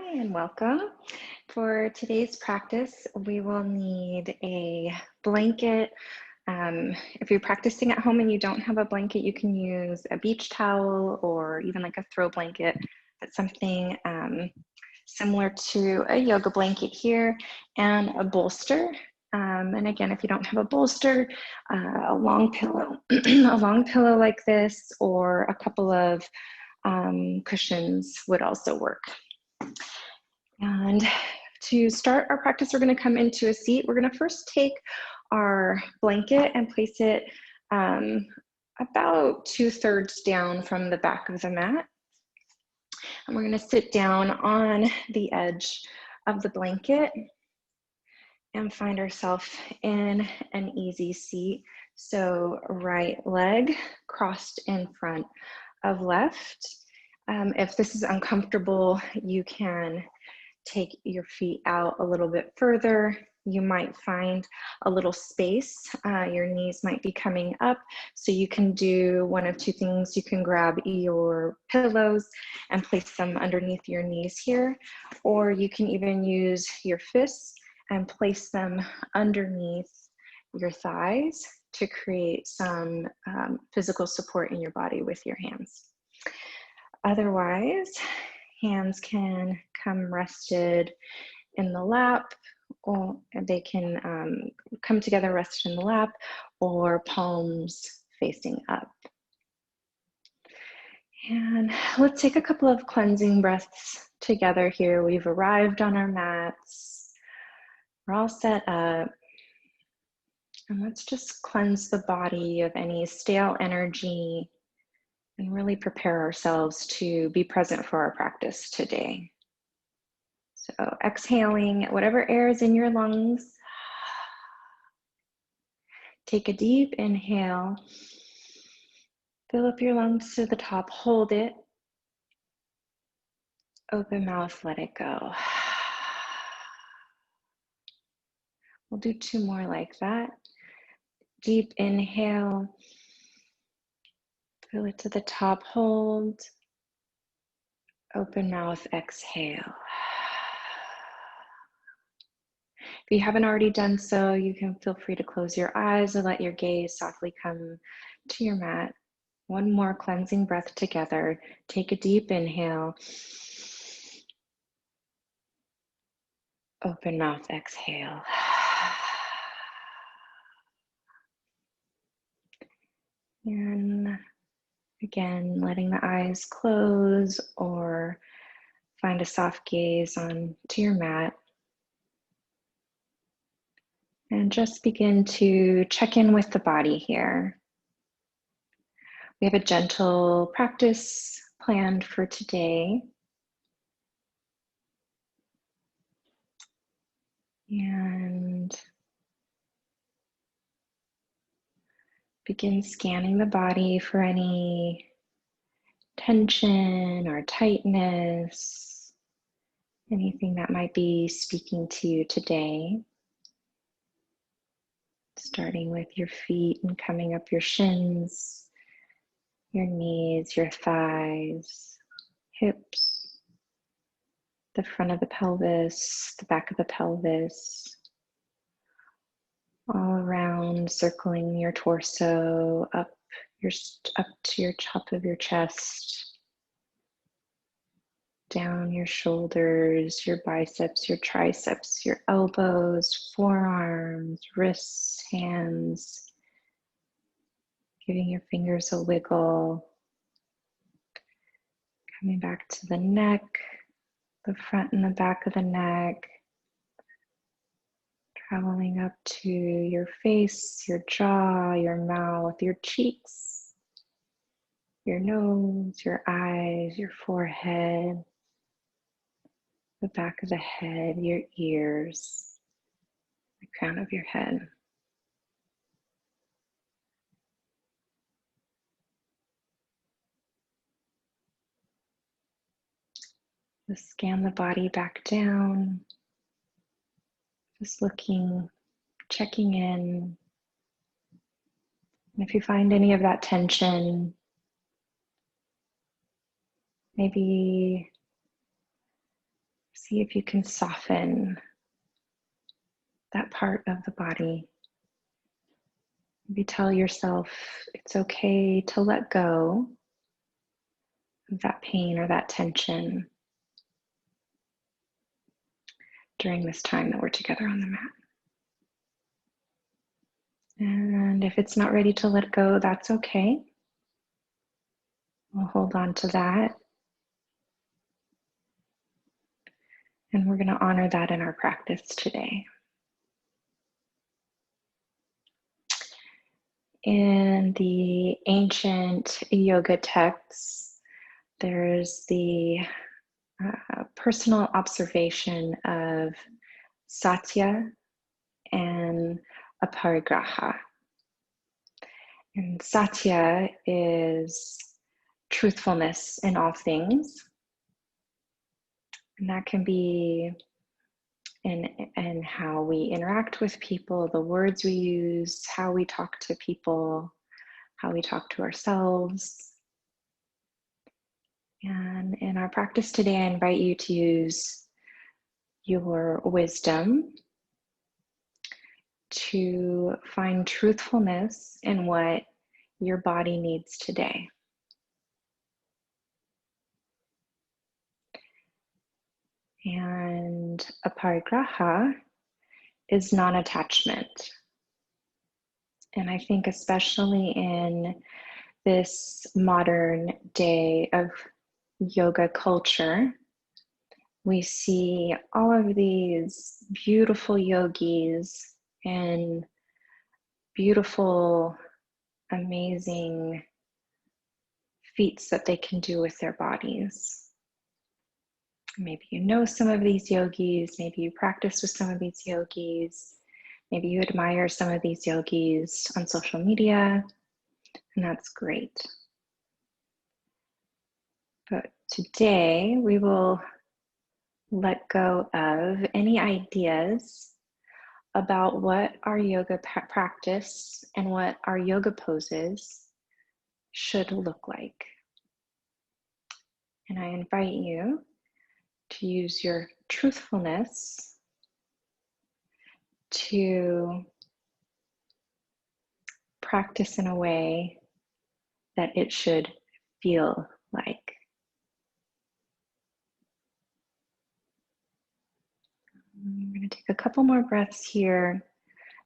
Hi and welcome. For today's practice, we will need a blanket. If you're practicing at home and you don't have a blanket, you can use a beach towel or even like a throw blanket. That's something similar to a yoga blanket here, and a bolster. And again, if you don't have a bolster, a long pillow, a long pillow like this, or a couple of cushions would also work. And to start our practice, we're going to come into a seat. We're going to first take our blanket and place it about 2/3 down from the back of the mat. And we're going to sit down on the edge of the blanket and find ourselves in an easy seat. So right leg crossed in front of left. If this is uncomfortable, you can take your feet out a little bit further. You might find a little space. Your knees might be coming up. So you can do one of two things. You can grab your pillows and place them underneath your knees here, or you can even use your fists and place them underneath your thighs to create some physical support in your body with your hands. Otherwise, hands can come rested in the lap, or they can come together rested in the lap, or palms facing up. And let's take a couple of cleansing breaths together here. We've arrived on our mats. We're all set up. And let's just cleanse the body of any stale energy and really prepare ourselves to be present for our practice today. So exhaling whatever air is in your lungs. Take a deep inhale. Fill up your lungs to the top, hold it. Open mouth, let it go. We'll do 2 more like that. Deep inhale. Fill it to the top, hold. Open mouth, exhale. If you haven't already done so, you can feel free to close your eyes and let your gaze softly come to your mat. One more cleansing breath together. Take a deep inhale. Open mouth, exhale. And again, letting the eyes close or find a soft gaze on to your mat. And just begin to check in with the body here. We have a gentle practice planned for today. And begin scanning the body for any tension or tightness, anything that might be speaking to you today. Starting with your feet and coming up your shins, your knees, your thighs, hips, the front of the pelvis, the back of the pelvis, all around, circling your torso, up to your top of your chest, down your shoulders, your biceps, your triceps, your elbows, forearms, wrists, hands, giving your fingers a wiggle, coming back to the neck, the front and the back of the neck, traveling up to your face, your jaw, your mouth, your cheeks, your nose, your eyes, your forehead, the back of the head, your ears, the crown of your head. Just scan the body back down, just looking, checking in. And if you find any of that tension, maybe See if you can soften that part of the body. Maybe tell yourself it's okay to let go of that pain or that tension during this time that we're together on the mat. And if it's not ready to let go, that's okay. We'll hold on to that. And we're going to honor that in our practice today. In the ancient yoga texts, there's the personal observation of Satya and Aparigraha. And Satya is truthfulness in all things. And that can be in how we interact with people, the words we use, how we talk to people, how we talk to ourselves. And in our practice today, I invite you to use your wisdom to find truthfulness in what your body needs today. And Aparigraha is non-attachment. And I think especially in this modern day of yoga culture, we see all of these beautiful yogis and beautiful, amazing feats that they can do with their bodies. Maybe you know some of these yogis, maybe you practice with some of these yogis, maybe you admire some of these yogis on social media, and that's great. But today we will let go of any ideas about what our yoga practice and what our yoga poses should look like. And I invite you to use your truthfulness to practice in a way that it should feel like. I'm going to take a couple more breaths here.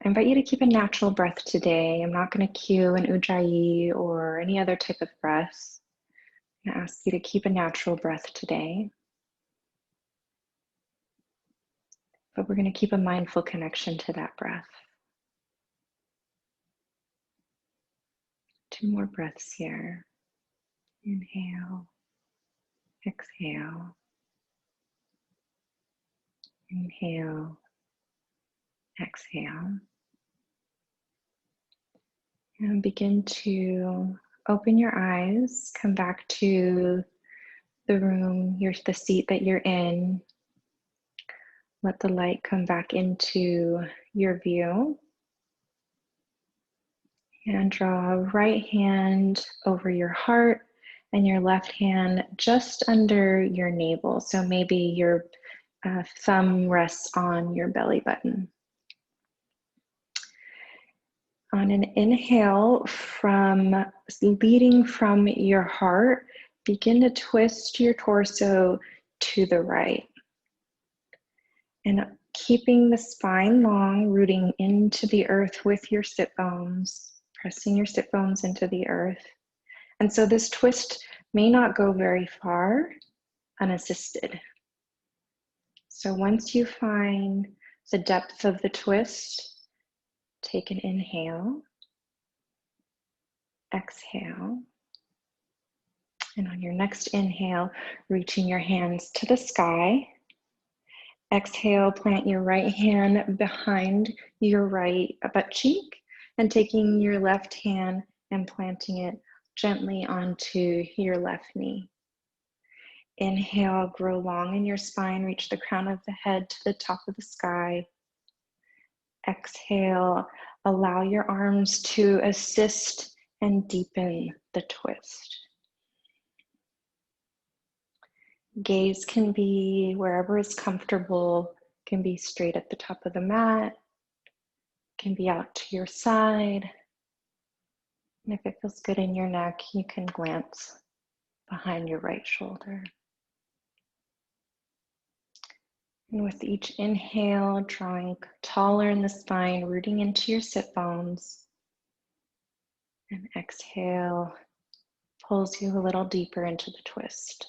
I invite you to keep a natural breath today. I'm not going to cue an ujjayi or any other type of breath. I'm going to ask you to keep a natural breath today. But we're going to keep a mindful connection to that breath. 2 more breaths here. Inhale, exhale. Inhale, exhale. And begin to open your eyes, come back to the room, the seat that you're in. Let the light come back into your view. And draw right hand over your heart and your left hand just under your navel. So maybe your thumb rests on your belly button. On an inhale, leading from your heart, begin to twist your torso to the right. And keeping the spine long, rooting into the earth with your sit bones, pressing your sit bones into the earth. And so this twist may not go very far unassisted. So once you find the depth of the twist, take an inhale, exhale, and on your next inhale, reaching your hands to the sky. Exhale, plant your right hand behind your right butt cheek and taking your left hand and planting it gently onto your left knee. Inhale, grow long in your spine, reach the crown of the head to the top of the sky. Exhale, allow your arms to assist and deepen the twist. Gaze can be wherever is comfortable, can be straight at the top of the mat, can be out to your side. And if it feels good in your neck, you can glance behind your right shoulder. And with each inhale, drawing taller in the spine, rooting into your sit bones. And exhale pulls you a little deeper into the twist.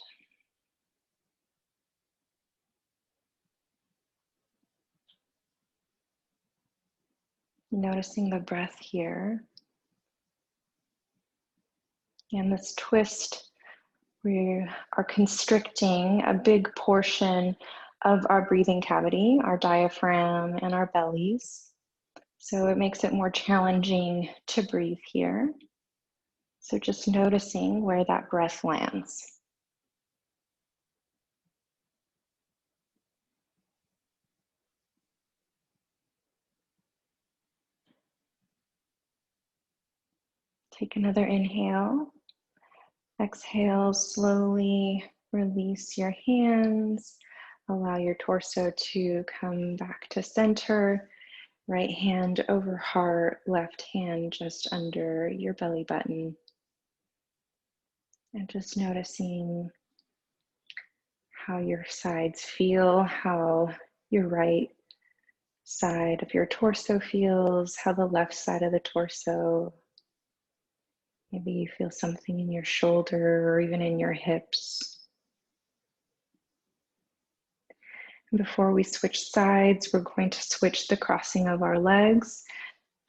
Noticing the breath here. And this twist, we are constricting a big portion of our breathing cavity, our diaphragm and our bellies. So it makes it more challenging to breathe here. So just noticing where that breath lands. Take another inhale. Exhale, slowly release your hands. Allow your torso to come back to center. Right hand over heart, left hand just under your belly button. And just noticing how your sides feel, how your right side of your torso feels, how the left side of the torso. Maybe you feel something in your shoulder or even in your hips. Before we switch sides, we're going to switch the crossing of our legs,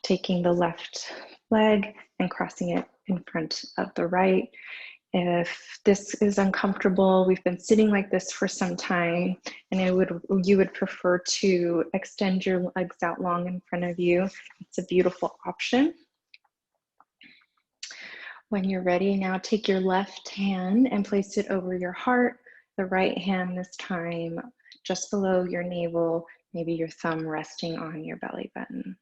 taking the left leg and crossing it in front of the right. If this is uncomfortable, we've been sitting like this for some time, and you would prefer to extend your legs out long in front of you, it's a beautiful option. When you're ready, now take your left hand and place it over your heart, the right hand this time just below your navel, maybe your thumb resting on your belly button.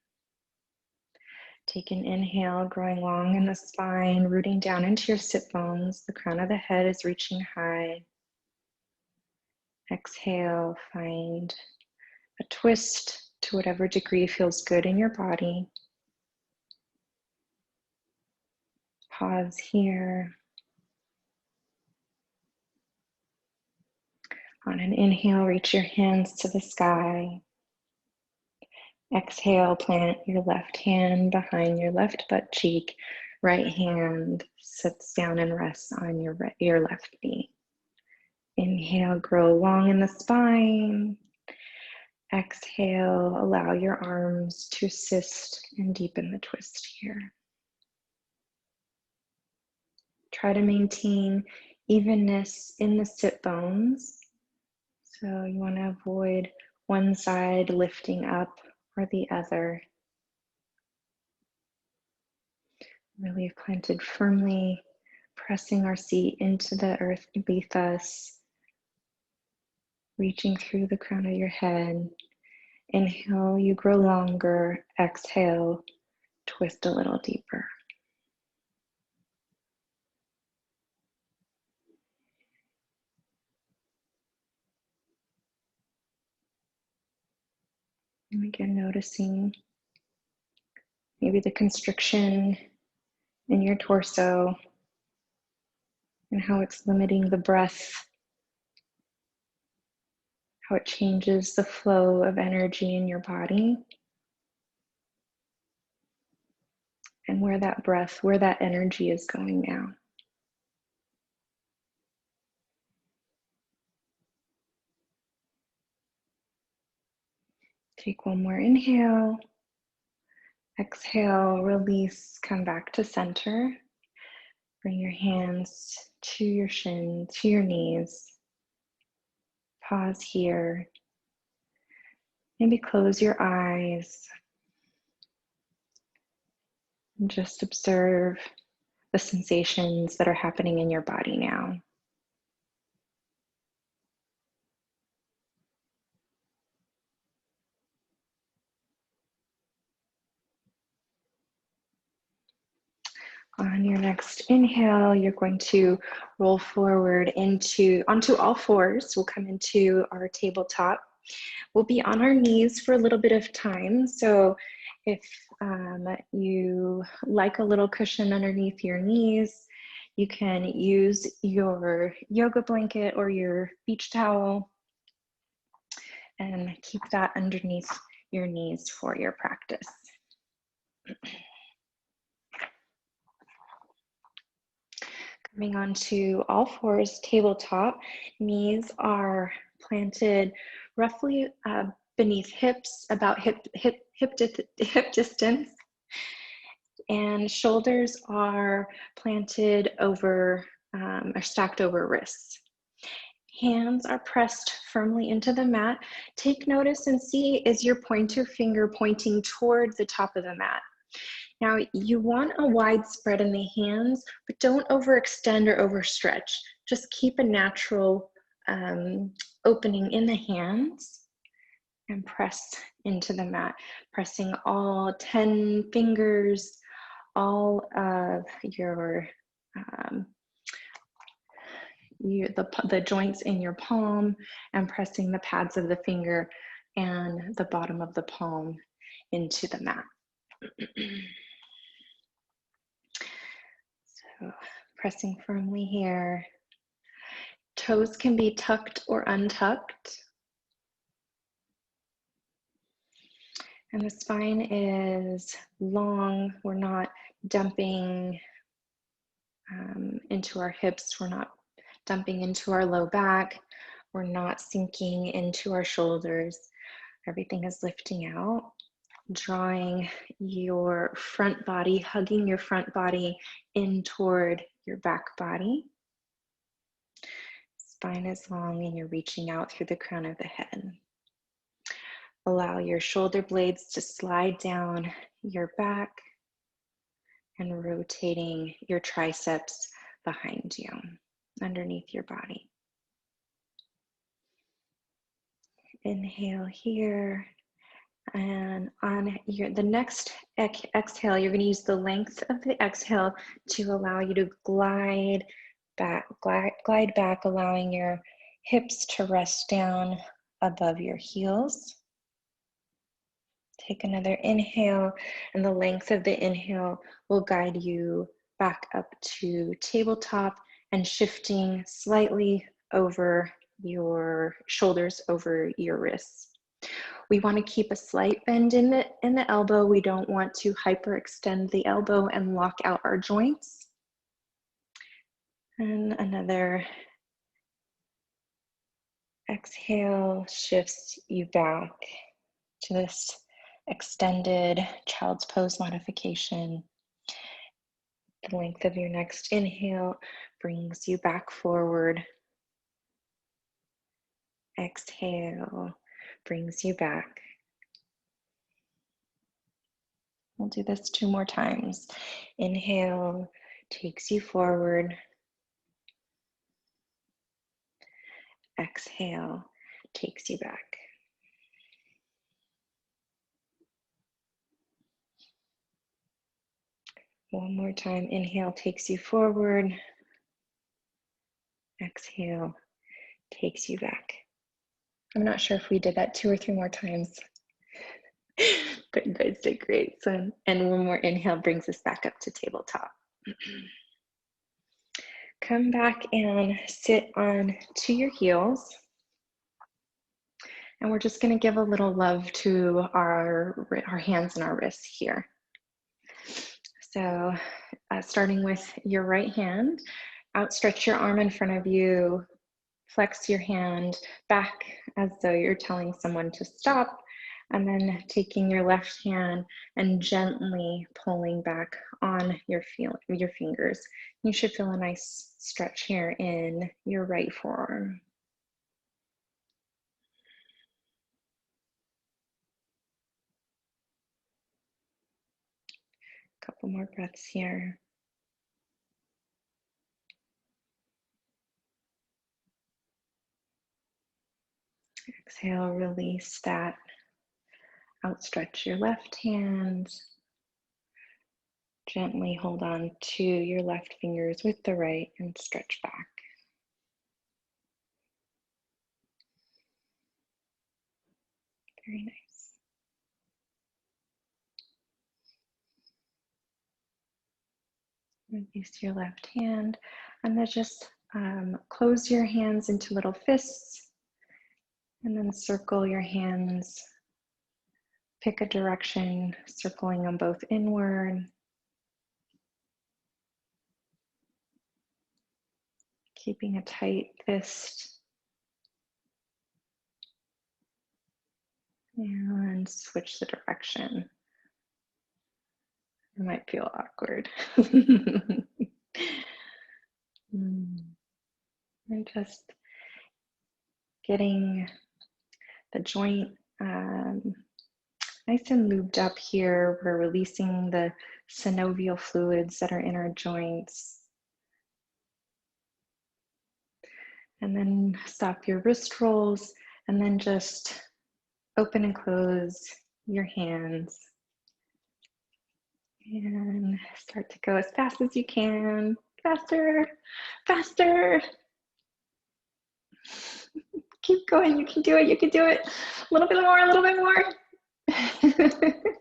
Take an inhale, growing long in the spine, rooting down into your sit bones. The crown of the head is reaching high. Exhale, find a twist to whatever degree feels good in your body. Pause here. On an inhale, reach your hands to the sky. Exhale, plant your left hand behind your left butt cheek. Right hand sits down and rests on your left knee. Inhale, grow long in the spine. Exhale, allow your arms to assist and deepen the twist here. Try to maintain evenness in the sit bones. So you want to avoid one side lifting up or the other. Really planted firmly, pressing our seat into the earth beneath us, reaching through the crown of your head. Inhale, you grow longer. Exhale, twist a little deeper. And again, noticing maybe the constriction in your torso and how it's limiting the breath, how it changes the flow of energy in your body, and where that energy is going now. Take one more inhale. Exhale, release, come back to center. Bring your hands to your shins, to your knees. Pause here. Maybe close your eyes. And just observe the sensations that are happening in your body now. On your next inhale, you're going to roll forward onto all fours. We'll come into our tabletop. We'll be on our knees for a little bit of time. So if you like a little cushion underneath your knees, you can use your yoga blanket or your beach towel and keep that underneath your knees for your practice. Coming onto all fours, tabletop, knees are planted roughly beneath hips, about hip distance, and shoulders are planted over or stacked over wrists. Hands are pressed firmly into the mat. Take notice and see, is your pointer finger pointing toward the top of the mat? Now, you want a wide spread in the hands, but don't overextend or overstretch. Just keep a natural opening in the hands and press into the mat, pressing all 10 fingers, all of your the joints in your palm, and pressing the pads of the finger and the bottom of the palm into the mat. So pressing firmly here. Toes can be tucked or untucked. And the spine is long. We're not dumping into our hips. We're not dumping into our low back. We're not sinking into our shoulders. Everything is lifting out, drawing your front body, hugging your front body in toward your back body. Spine is long and you're reaching out through the crown of the head. Allow your shoulder blades to slide down your back and rotating your triceps behind you, underneath your body. Inhale here, and on the next exhale, you're going to use the length of the exhale to allow you to glide back, allowing your hips to rest down above your heels. Take another inhale, and the length of the inhale will guide you back up to tabletop and shifting slightly over your shoulders, over your wrists. We want to keep a slight bend in the elbow. We don't want to hyperextend the elbow and lock out our joints. And another exhale shifts you back to this extended child's pose modification. The length of your next inhale brings you back forward. Exhale brings you back. We'll do this 2 more times. Inhale takes you forward. Exhale takes you back. One more time. Inhale takes you forward. Exhale takes you back. I'm not sure if we did that 2 or 3 more times, but you guys did great. So, and one more inhale brings us back up to tabletop. Come back and sit on to your heels. And we're just going to give a little love to our hands and our wrists here. So starting with your right hand, outstretch your arm in front of you, flex your hand back as though you're telling someone to stop, and then taking your left hand and gently pulling back on your fingers. You should feel a nice stretch here in your right forearm. Couple more breaths here. Exhale, release that. Outstretch your left hand. Gently hold on to your left fingers with the right and stretch back. Very nice. Release your left hand and then just close your hands into little fists and then circle your hands. Pick a direction, circling them both inward. Keeping a tight fist. And switch the direction. It might feel awkward. And just getting the joint nice and lubed up here. We're releasing the synovial fluids that are in our joints. And then stop your wrist rolls and then just open and close your hands. And start to go as fast as you can. Faster, faster. Keep going, you can do it, you can do it. A little bit more, a little bit more.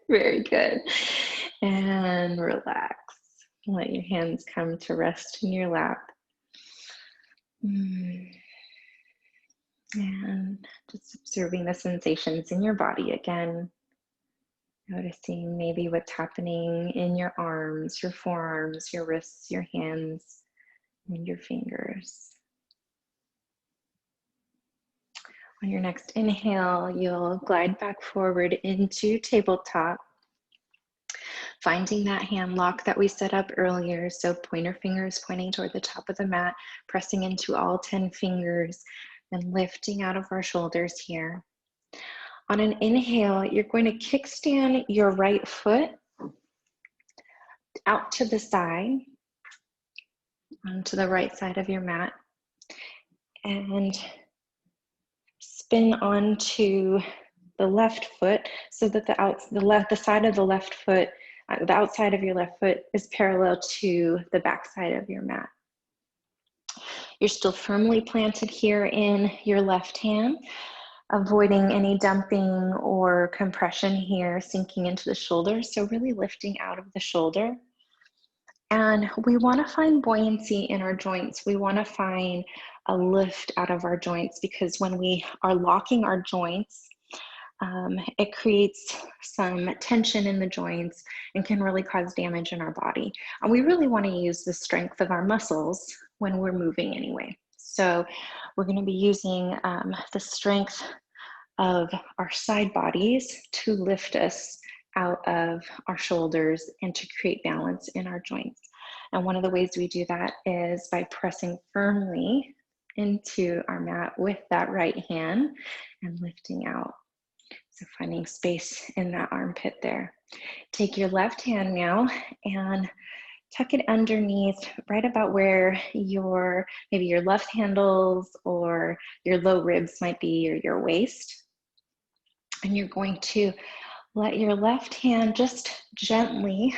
Very good. And relax. Let your hands come to rest in your lap. And just observing the sensations in your body again. Noticing maybe what's happening in your arms, your forearms, your wrists, your hands, and your fingers. On your next inhale, you'll glide back forward into tabletop, finding that hand lock that we set up earlier. So pointer fingers pointing toward the top of the mat, pressing into all 10 fingers and lifting out of our shoulders here. On an inhale, you're going to kickstand your right foot out to the side, onto the right side of your mat, and spin onto the left foot so that the side of the left foot, the outside of your left foot is parallel to the back side of your mat. You're still firmly planted here in your left hand, avoiding any dumping or compression here, sinking into the shoulder. So really lifting out of the shoulder. And we want to find buoyancy in our joints. We want to find a lift out of our joints, because when we are locking our joints, it creates some tension in the joints and can really cause damage in our body. And we really want to use the strength of our muscles when we're moving anyway. So we're going to be using the strength of our side bodies to lift us out of our shoulders and to create balance in our joints. And one of the ways we do that is by pressing firmly into our mat with that right hand and lifting out. So finding space in that armpit there. Take your left hand now and tuck it underneath, right about where maybe your left handles or your low ribs might be, or your waist. And you're going to let your left hand just gently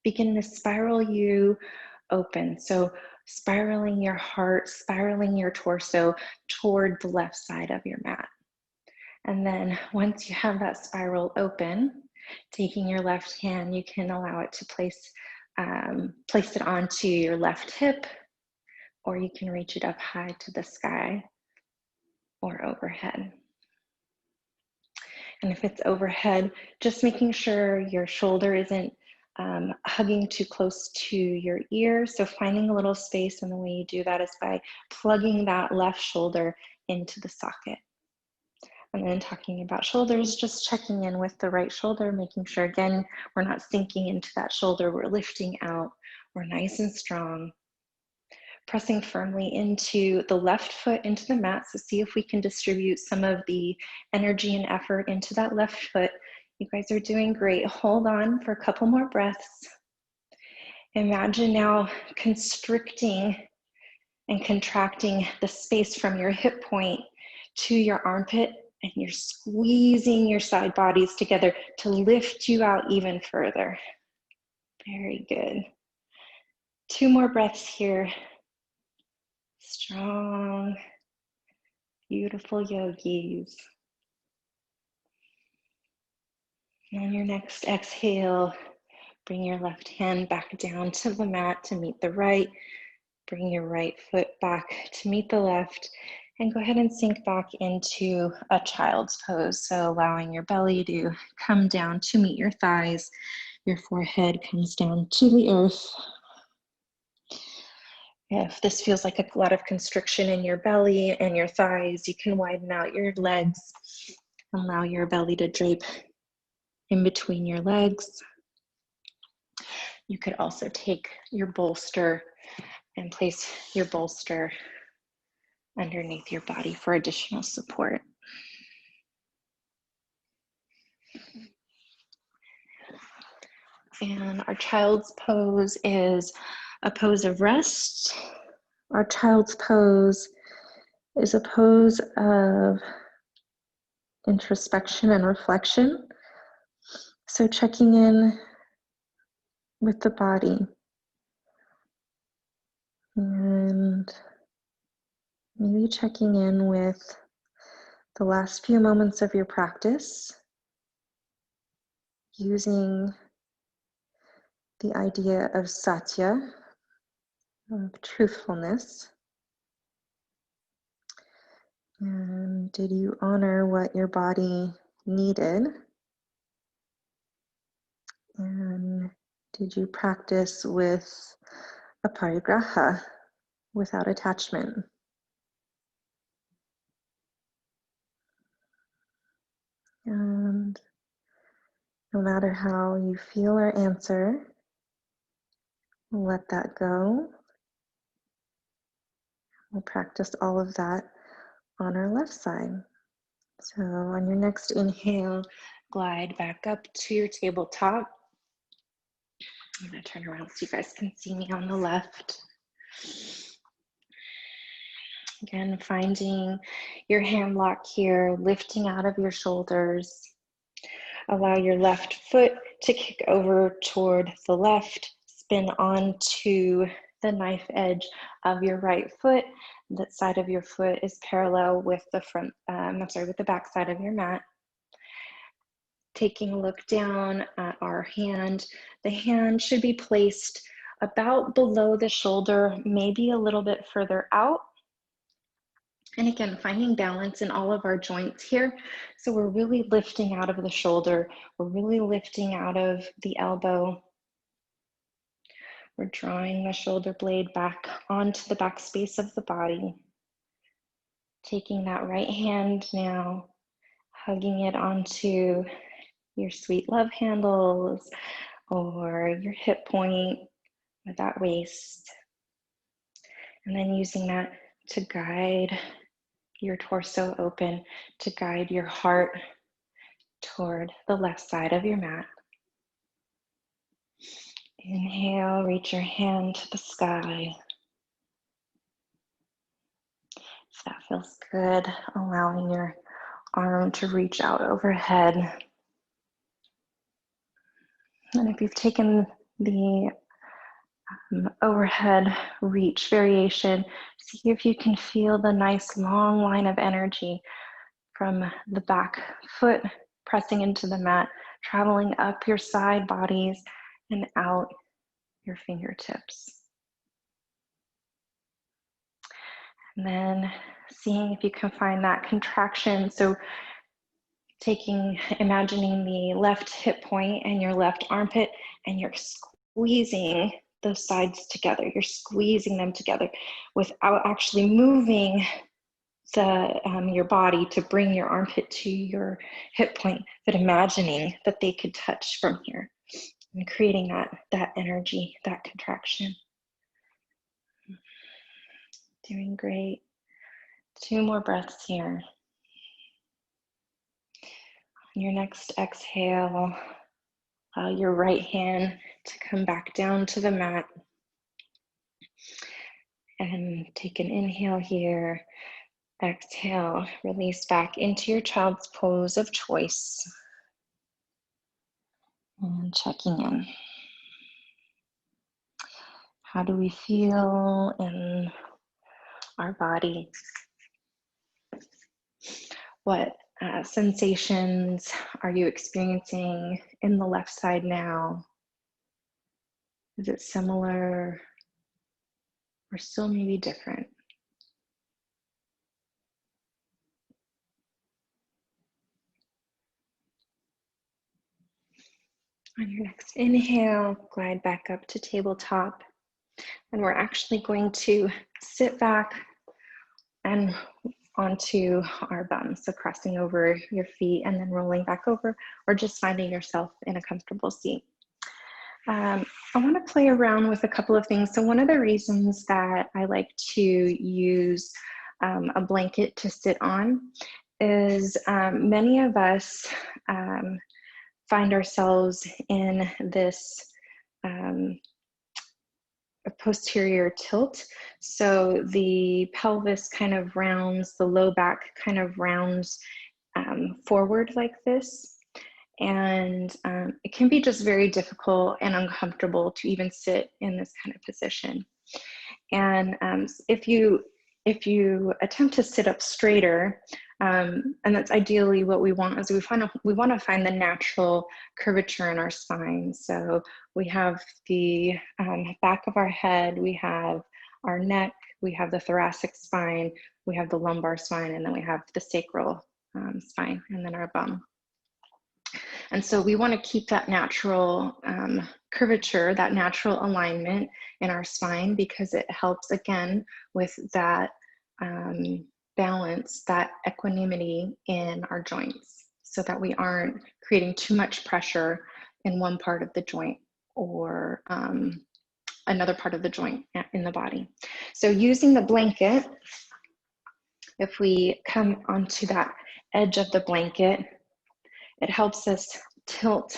begin to spiral you open. So spiraling your heart, spiraling your torso toward the left side of your mat. And then once you have that spiral open, taking your left hand, you can allow it to place it onto your left hip, or you can reach it up high to the sky or overhead. And if it's overhead, just making sure your shoulder isn't hugging too close to your ear. So finding a little space, and the way you do that is by plugging that left shoulder into the socket. And then talking about shoulders, just checking in with the right shoulder, making sure, again, we're not sinking into that shoulder, we're lifting out, we're nice and strong. Pressing firmly into the left foot into the mat. So see if we can distribute some of the energy and effort into that left foot. You guys are doing great. Hold on for a couple more breaths. Imagine now constricting and contracting the space from your hip point to your armpit, and you're squeezing your side bodies together to lift you out even further. Very good. 2 more breaths here. Strong, beautiful yogis. And on your next exhale, bring your left hand back down to the mat to meet the right. Bring your right foot back to meet the left. And go ahead and sink back into a child's pose. So allowing your belly to come down to meet your thighs. Your forehead comes down to the earth. If this feels like a lot of constriction in your belly and your thighs, you can widen out your legs. Allow your belly to drape in between your legs. You could also take your bolster and place your bolster underneath your body for additional support. And our child's pose is a pose of rest. Our child's pose is a pose of introspection and reflection. So checking in with the body and maybe checking in with the last few moments of your practice, using the idea of Satya, of truthfulness. And did you honor what your body needed? And did you practice with Aparigraha, without attachment? And no matter how you feel or answer, let that go. We'll practice all of that on our left side. So on your next inhale, glide back up to your tabletop. I'm going to turn around so you guys can see me on the left. Again, finding your hand lock here, lifting out of your shoulders. Allow your left foot to kick over toward the left, spin onto the knife edge of your right foot. That side of your foot is parallel with the with the back side of your mat. Taking a look down at our hand, the hand should be placed about below the shoulder, maybe a little bit further out. And again, finding balance in all of our joints here. So we're really lifting out of the shoulder. We're really lifting out of the elbow. We're drawing the shoulder blade back onto the back space of the body. Taking that right hand now, hugging it onto your sweet love handles or your hip point or that waist. And then using that to guide your torso open, to guide your heart toward the left side of your mat. Inhale, reach your hand to the sky. If that feels good, allowing your arm to reach out overhead. And if you've taken the overhead reach variation, see if you can feel the nice long line of energy from the back foot pressing into the mat, traveling up your side bodies and out your fingertips. And then seeing if you can find that contraction. So imagining the left hip point and your left armpit, and you're squeezing those sides together. You're squeezing them together without actually moving your body to bring your armpit to your hip point, but imagining that they could touch from here and creating that energy, that contraction. Doing great. 2 more breaths here. On your next exhale, allow your right hand to come back down to the mat. And take an inhale here. Exhale, release back into your child's pose of choice. And checking in. How do we feel in our body? What sensations are you experiencing in the left side now? Is it similar or still maybe different? On your next inhale, glide back up to tabletop. And we're actually going to sit back and onto our bum. So crossing over your feet and then rolling back over, or just finding yourself in a comfortable seat. I want to play around with a couple of things. So one of the reasons that I like to use a blanket to sit on is many of us find ourselves in this a posterior tilt. So the pelvis kind of rounds, the low back kind of rounds forward like this. And it can be just very difficult and uncomfortable to even sit in this kind of position. And if you attempt to sit up straighter, and that's ideally what we want, is we want to find the natural curvature in our spine. So we have the back of our head, we have our neck, we have the thoracic spine, we have the lumbar spine, and then we have the sacral spine, and then our bum. And so we want to keep that natural curvature, that natural alignment in our spine, because it helps, again, with that balance, that equanimity in our joints, so that we aren't creating too much pressure in one part of the joint or another part of the joint in the body. So using the blanket, if we come onto that edge of the blanket, it helps us tilt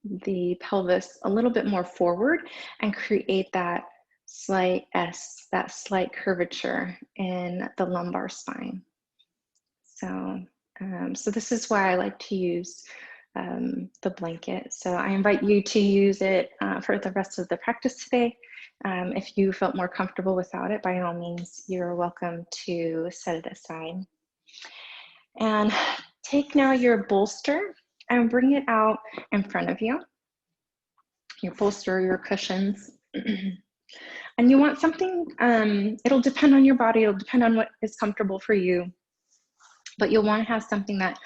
the pelvis a little bit more forward and create that slight S, that slight curvature in the lumbar spine. So, so this is why I like to use the blanket. So I invite you to use it for the rest of the practice today. If you felt more comfortable without it, by all means, you're welcome to set it aside. And take now your bolster and bring it out in front of you. Your bolster, your cushions. And you want something, it'll depend on your body, it'll depend on what is comfortable for you. But you'll want to have something that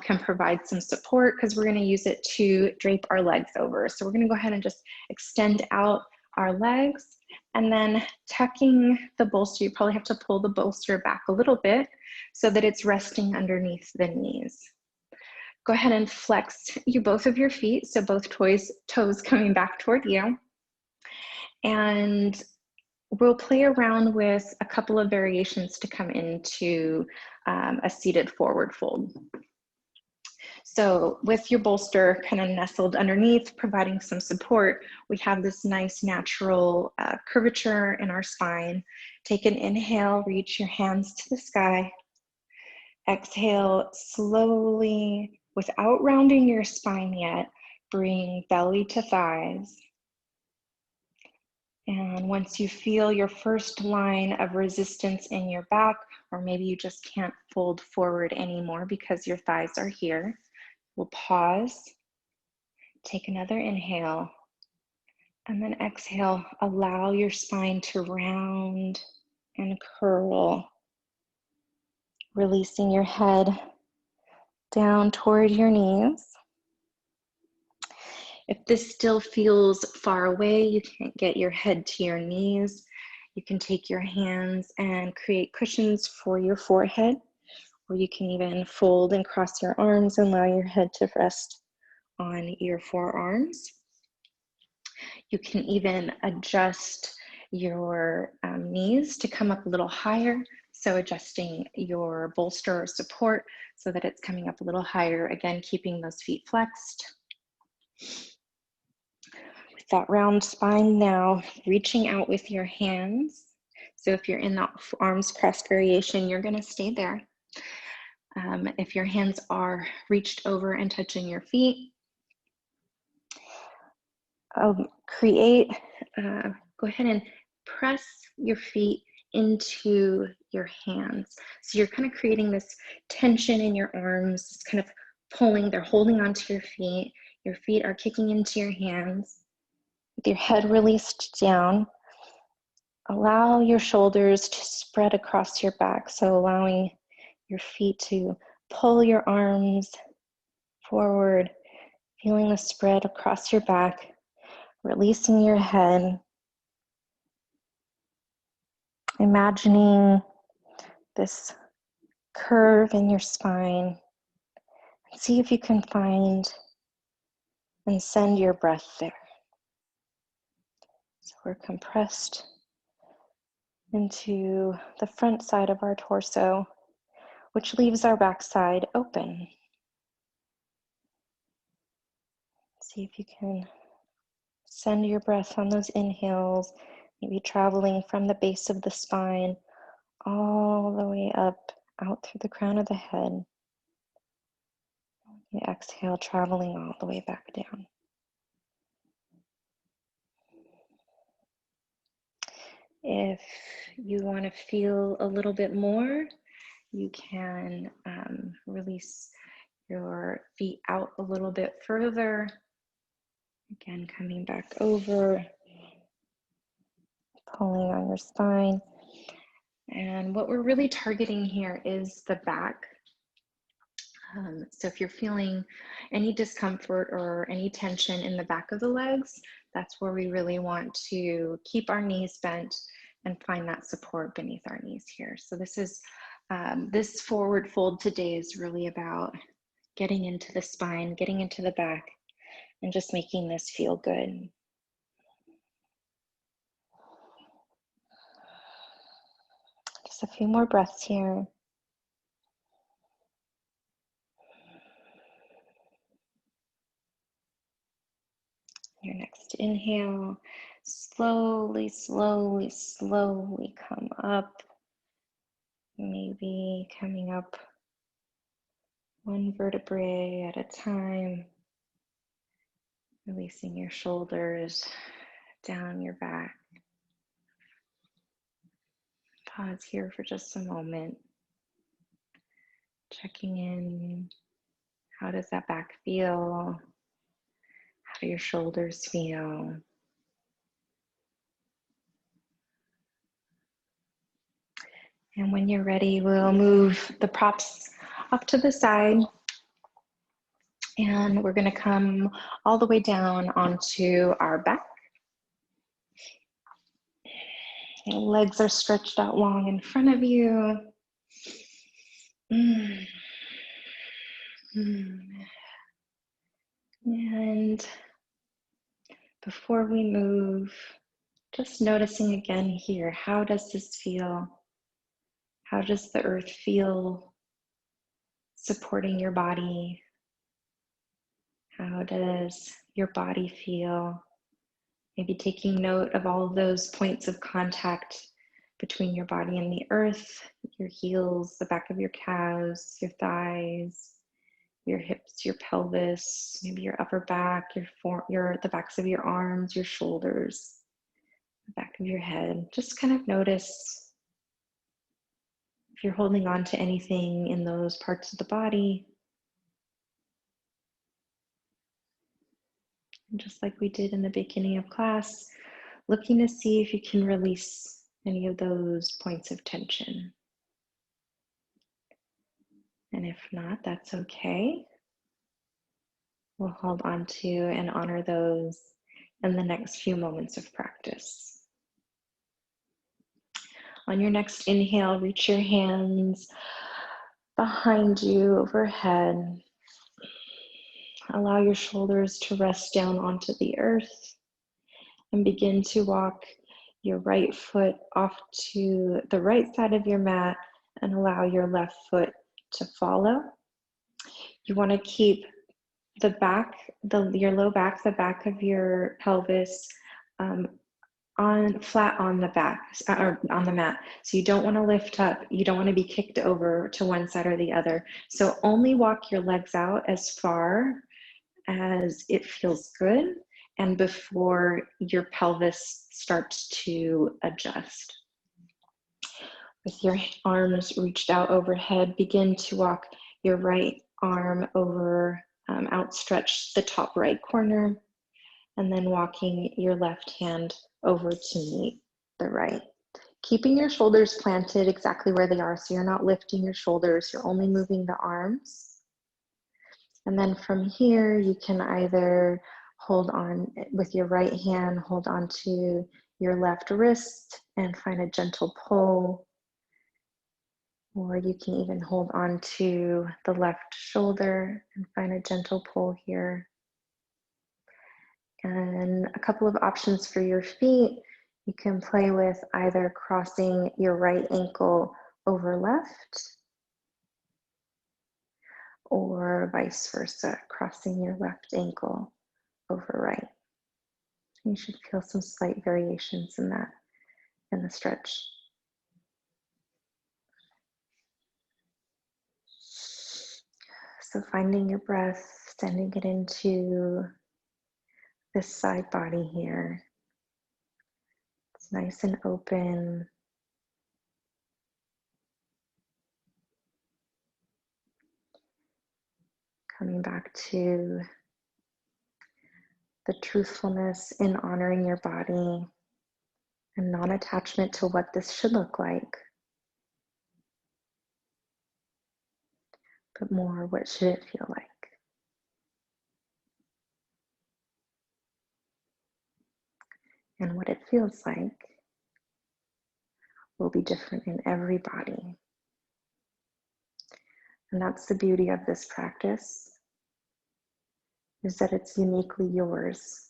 can provide some support, because we're going to use it to drape our legs over. So we're going to go ahead and just extend out our legs, and then tucking the bolster. You probably have to pull the bolster back a little bit so that it's resting underneath the knees. Go ahead and flex both of your feet, so both toes coming back toward you. And we'll play around with a couple of variations to come into a seated forward fold. So with your bolster kind of nestled underneath, providing some support, we have this nice natural curvature in our spine. Take an inhale, reach your hands to the sky. Exhale slowly, without rounding your spine yet, bring belly to thighs. And once you feel your first line of resistance in your back, or maybe you just can't fold forward anymore because your thighs are here, we'll pause, take another inhale, and then exhale. Allow your spine to round and curl, releasing your head down toward your knees. If this still feels far away, you can't get your head to your knees, you can take your hands and create cushions for your forehead, or you can even fold and cross your arms and allow your head to rest on your forearms. You can even adjust your knees to come up a little higher, so adjusting your bolster or support so that it's coming up a little higher, again, keeping those feet flexed. With that round spine now, reaching out with your hands. So if you're in that arms crossed variation, you're going to stay there. If your hands are reached over and touching your feet, create go ahead and press your feet into your hands. So you're kind of creating this tension in your arms, it's kind of pulling, they're holding onto your feet. Your feet are kicking into your hands. With your head released down, allow your shoulders to spread across your back. So allowing your feet to pull your arms forward, feeling the spread across your back, releasing your head, imagining this curve in your spine. See if you can find and send your breath there. So we're compressed into the front side of our torso, which leaves our backside open. See if you can send your breath on those inhales, maybe traveling from the base of the spine all the way up, out through the crown of the head. You exhale, traveling all the way back down. If you want to feel a little bit more, you can release your feet out a little bit further. Again, coming back over, pulling on your spine. And what we're really targeting here is the back. So if you're feeling any discomfort or any tension in the back of the legs, that's where we really want to keep our knees bent and find that support beneath our knees here. So this is, this forward fold today is really about getting into the spine, getting into the back, and just making this feel good. Just a few more breaths here. Your next inhale, slowly, slowly, slowly come up. Maybe coming up one vertebrae at a time. Releasing your shoulders down your back. Pause here for just a moment. Checking in. How does that back feel? How do your shoulders feel? And when you're ready, we'll move the props up to the side. And we're going to come all the way down onto our back. Your legs are stretched out long in front of you. And before we move, just noticing again here, how does this feel? How does the earth feel supporting your body? How does your body feel? Maybe taking note of all of those points of contact between your body and the earth, your heels, the back of your calves, your thighs, your hips, your pelvis, maybe your upper back, the backs of your arms, your shoulders, the back of your head. Just kind of notice if you're holding on to anything in those parts of the body. And just like we did in the beginning of class, looking to see if you can release any of those points of tension. And if not, that's okay. We'll hold on to and honor those in the next few moments of practice. On your next inhale, reach your hands behind you, overhead. Allow your shoulders to rest down onto the earth and begin to walk your right foot off to the right side of your mat and allow your left foot to follow. You want to keep the back, your low back, the back of your pelvis flat on the back or on the mat. So you don't want to lift up. You don't want to be kicked over to one side or the other. So only walk your legs out as far as it feels good, and before your pelvis starts to adjust. With your arms reached out overhead, begin to walk your right arm over, outstretch the top right corner, and then walking your left hand over to meet the right. Keeping your shoulders planted exactly where they are, so you're not lifting your shoulders, you're only moving the arms. And then from here, you can either hold on with your right hand, hold on to your left wrist and find a gentle pull, or you can even hold on to the left shoulder and find a gentle pull here. And a couple of options for your feet. You can play with either crossing your right ankle over left, or vice versa, crossing your left ankle over right. You should feel some slight variations in that, in the stretch. So finding your breath, sending it into this side body here. It's nice and open. Coming back to the truthfulness in honoring your body and non-attachment to what this should look like, but more, what should it feel like? And what it feels like will be different in every body. And that's the beauty of this practice, is that it's uniquely yours.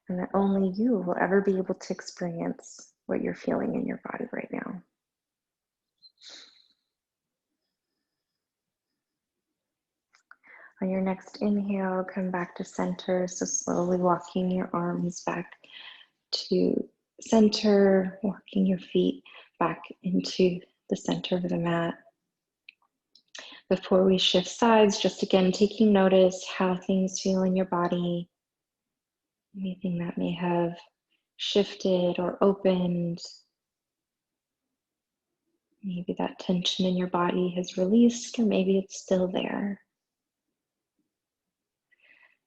And that only you will ever be able to experience what you're feeling in your body right now. On your next inhale, come back to center. So slowly walking your arms back to center, walking your feet back into the center of the mat. Before we shift sides, just again taking notice how things feel in your body, anything that may have shifted or opened. Maybe that tension in your body has released, or maybe it's still there.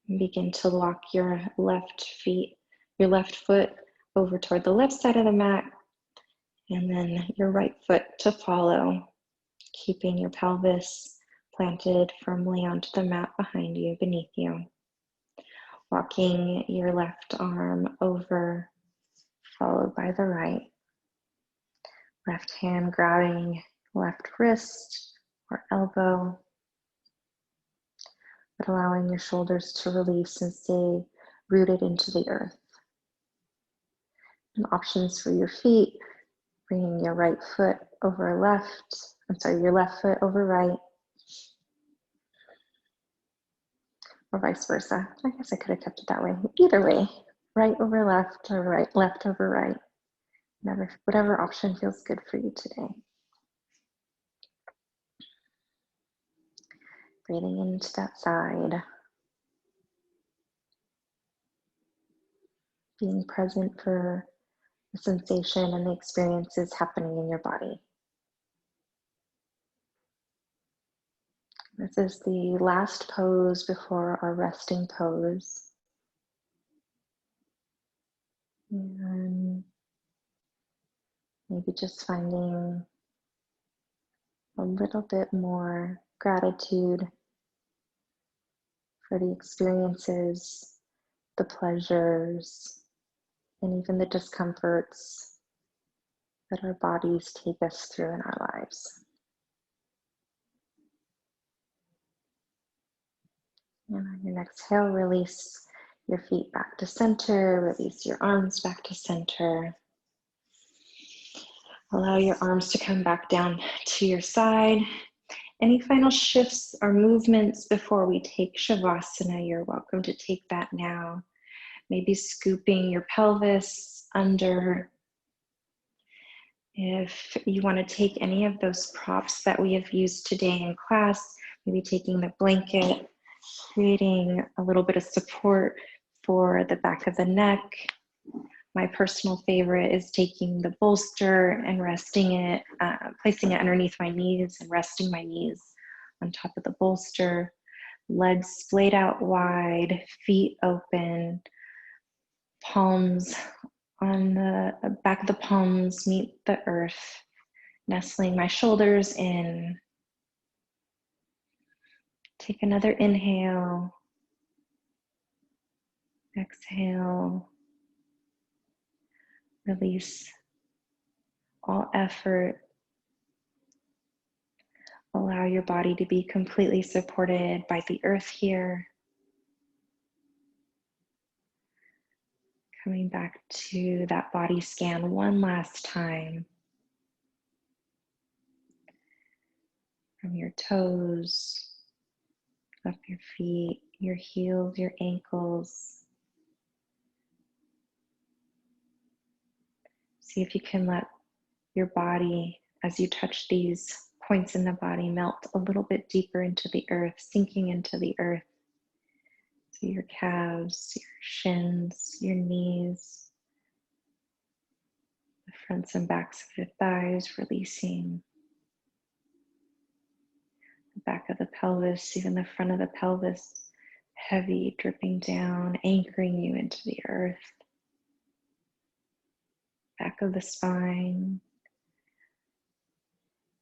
And begin to walk your left foot over toward the left side of the mat, and then your right foot to follow, keeping your pelvis planted firmly onto the mat behind you, beneath you. Walking your left arm over, followed by the right. Left hand grabbing left wrist or elbow, but allowing your shoulders to release and stay rooted into the earth. And options for your feet, bringing your right foot over your left foot over right, or vice versa. I guess I could have kept it that way. Either way, right over left or right, left over right. Whatever option feels good for you today. Breathing into that side. Being present for the sensation and the experiences happening in your body. This is the last pose before our resting pose. And maybe just finding a little bit more gratitude for the experiences, the pleasures, and even the discomforts that our bodies take us through in our lives. And on your exhale, release your feet back to center, release your arms back to center. Allow your arms to come back down to your side. Any final shifts or movements before we take Shavasana, you're welcome to take that now. Maybe scooping your pelvis under. If you want to take any of those props that we have used today in class, maybe taking the blanket creating a little bit of support for the back of the neck. My personal favorite is taking the bolster and resting it, placing it underneath my knees and resting my knees on top of the bolster. Legs splayed out wide, feet open, palms on the back of the palms meet the earth, nestling my shoulders in. Take another inhale, exhale, release all effort. Allow your body to be completely supported by the earth here. Coming back to that body scan one last time. From your toes, up your feet, your heels, your ankles. See if you can let your body, as you touch these points in the body, melt a little bit deeper into the earth, sinking into the earth. So your calves, your shins, your knees, the fronts and backs of your thighs, releasing the back of the pelvis, even the front of the pelvis, heavy, dripping down, anchoring you into the earth. Back of the spine,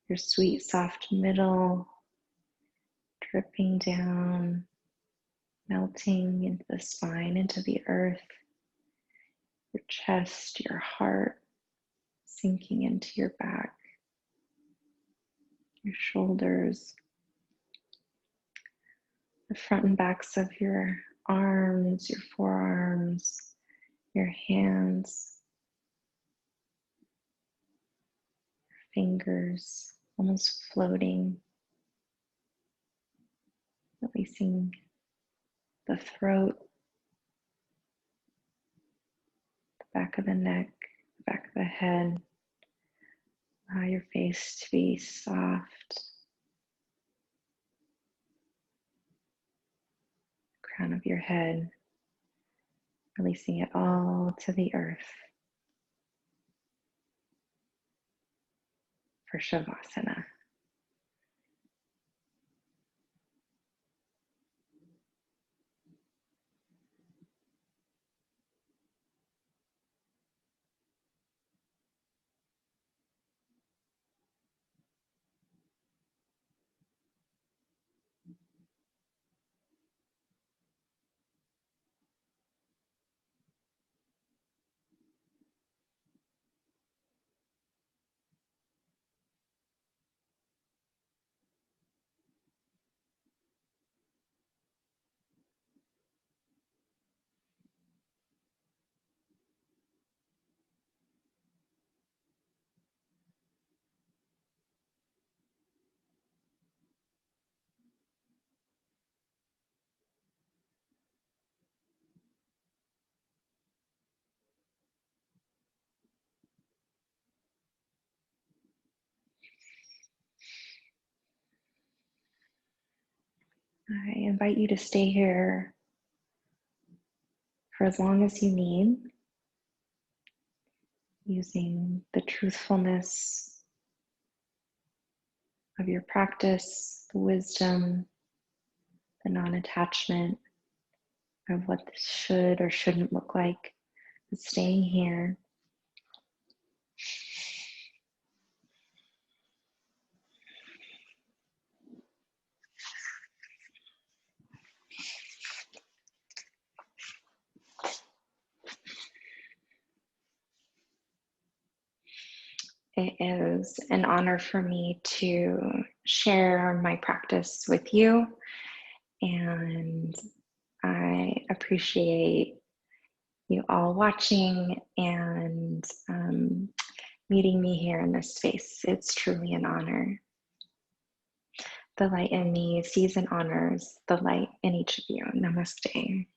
your sweet, soft middle, dripping down, melting into the spine, into the earth. Your chest, your heart, sinking into your back, your shoulders, the front and backs of your arms, your forearms, your hands, fingers, almost floating, releasing the throat, the back of the neck, the back of the head. Allow your face to be soft, crown of your head, releasing it all to the earth for Shavasana. I invite you to stay here for as long as you need, using the truthfulness of your practice, the wisdom, the non-attachment of what this should or shouldn't look like, but staying here. It is an honor for me to share my practice with you, and I appreciate you all watching and meeting me here in this space. It's truly an honor. The light in me sees and honors the light in each of you. Namaste.